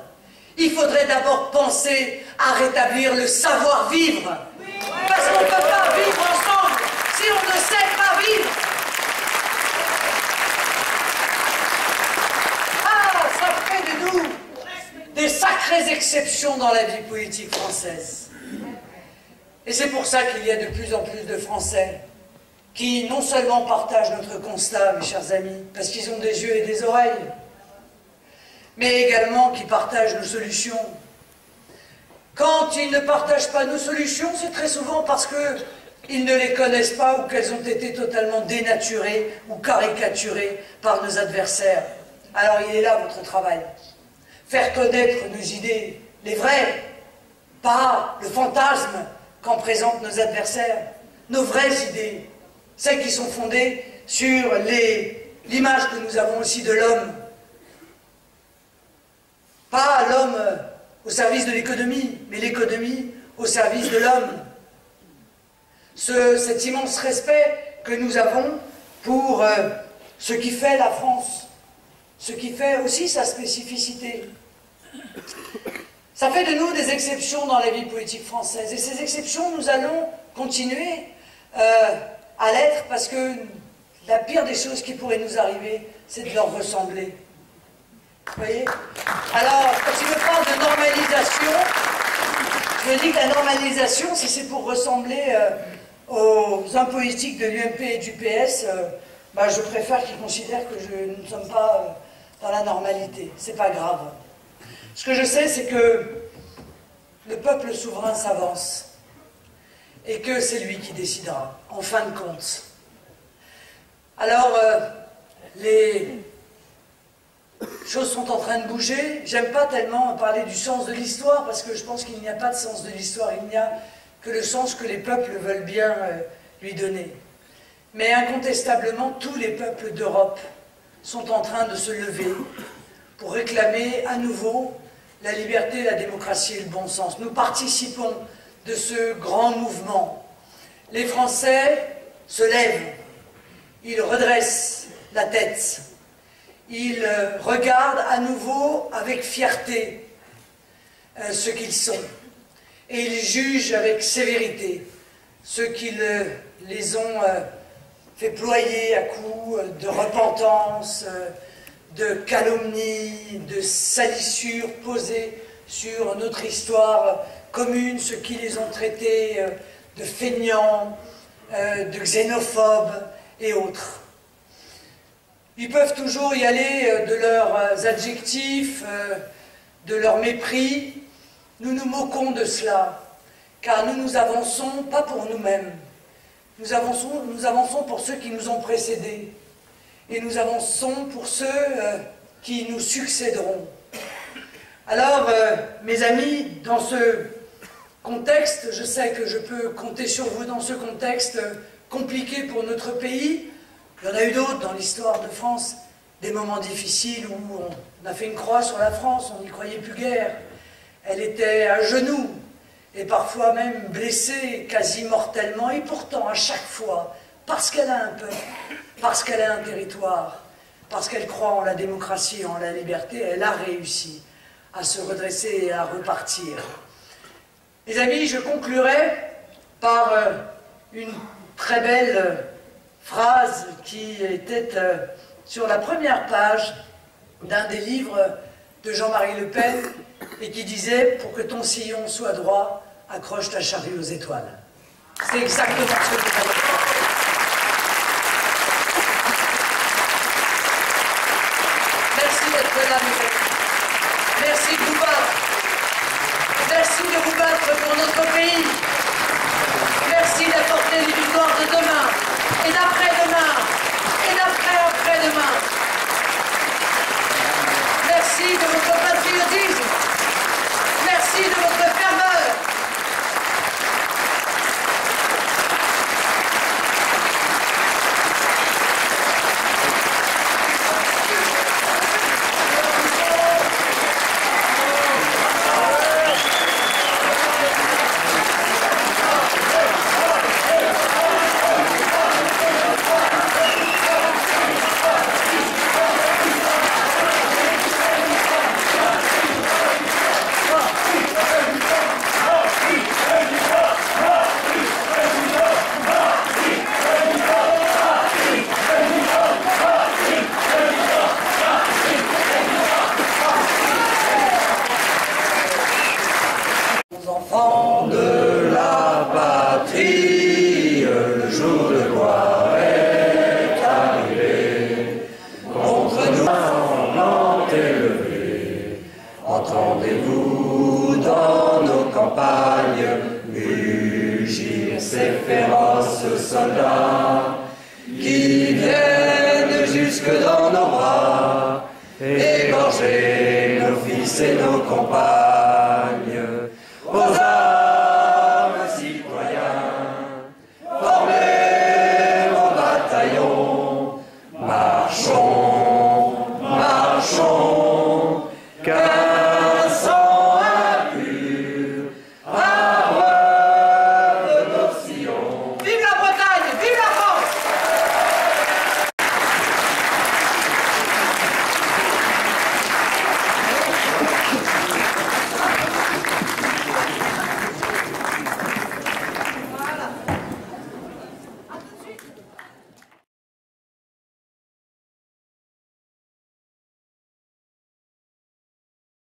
il faudrait d'abord penser à rétablir le savoir-vivre. Parce qu'on ne peut pas vivre ensemble si on ne sait pas vivre. Ah, ça fait de nous des sacrées exceptions dans la vie politique française. Et c'est pour ça qu'il y a de plus en plus de Français qui non seulement partagent notre constat, mes chers amis, parce qu'ils ont des yeux et des oreilles, mais également qui partagent nos solutions. Quand ils ne partagent pas nos solutions, c'est très souvent parce qu'ils ne les connaissent pas ou qu'elles ont été totalement dénaturées ou caricaturées par nos adversaires. Alors il est là votre travail. Faire connaître nos idées, les vraies, pas le fantasme qu'en présentent nos adversaires, nos vraies idées, celles qui sont fondées sur l'image que nous avons aussi de l'homme. Pas l'homme au service de l'économie, mais l'économie au service de l'homme. Cet immense respect que nous avons pour ce qui fait la France, ce qui fait aussi sa spécificité. Ça fait de nous des exceptions dans la vie politique française. Et ces exceptions, nous allons continuer à à l'être, parce que la pire des choses qui pourrait nous arriver, c'est de leur ressembler. Vous voyez? Alors, quand il me parle de normalisation, je me dis que la normalisation, si c'est pour ressembler aux hommes politiques de l'UMP et du PS, bah, je préfère qu'ils considèrent que nous ne sommes pas dans la normalité. C'est pas grave. Ce que je sais, c'est que le peuple souverain s'avance et que c'est lui qui décidera, en fin de compte. Alors, les choses sont en train de bouger. J'aime pas tellement parler du sens de l'histoire, parce que je pense qu'il n'y a pas de sens de l'histoire, il n'y a que le sens que les peuples veulent bien lui donner. Mais incontestablement, tous les peuples d'Europe sont en train de se lever pour réclamer à nouveau la liberté, la démocratie et le bon sens. Nous participons de ce grand mouvement. Les Français se lèvent, ils redressent la tête, ils regardent à nouveau avec fierté ce qu'ils sont, et ils jugent avec sévérité ceux qui les ont fait ployer à coups de repentance, de calomnie, de salissures posées sur notre histoire commune, ceux qui les ont traités de feignants, de xénophobes et autres. Ils peuvent toujours y aller de leurs adjectifs, de leur mépris. Nous nous moquons de cela, car nous avançons pas pour nous-mêmes. Nous avançons pour ceux qui nous ont précédés. Et nous avançons pour ceux qui nous succéderont. Alors, mes amis, dans ce contexte, je sais que je peux compter sur vous dans ce contexte compliqué pour notre pays. Il y en a eu d'autres dans l'histoire de France, des moments difficiles où on a fait une croix sur la France, on n'y croyait plus guère. Elle était à genoux, et parfois même blessée quasi mortellement, et pourtant, à chaque fois, parce qu'elle a un peuple, parce qu'elle a un territoire, parce qu'elle croit en la démocratie, en la liberté, elle a réussi à se redresser et à repartir. Mes amis, je conclurai par une très belle phrase qui était sur la première page d'un des livres de Jean-Marie Le Pen et qui disait « Pour que ton sillon soit droit, accroche ta charrue aux étoiles ». C'est exactement ce que nous allons faire. Merci d'être là, mes amis. Merci de vous battre. Merci de vous battre pour notre pays. Merci d'apporter les victoires de demain, et d'après-demain, et d'après-après-demain. Merci de votre patriotisme. Merci de votre ferveur. Entendez-vous dans nos campagnes mugir ces féroces soldats qui viennent jusque dans nos bras, égorger nos fils et nos compagnes.